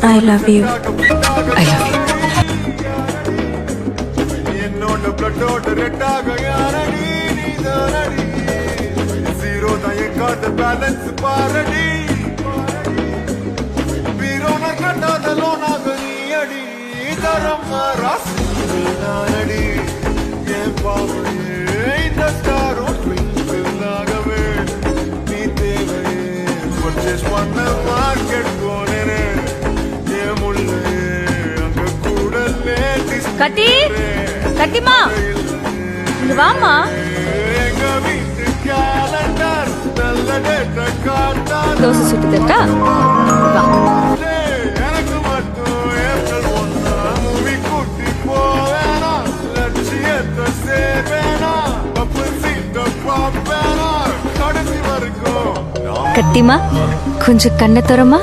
I love you. I love you. கட்டி கட்டிமா இங்க வாமா. தோசை சுட்டு தட்டா வா. கட்டிமா கொஞ்சம் கண்ணை தரமா.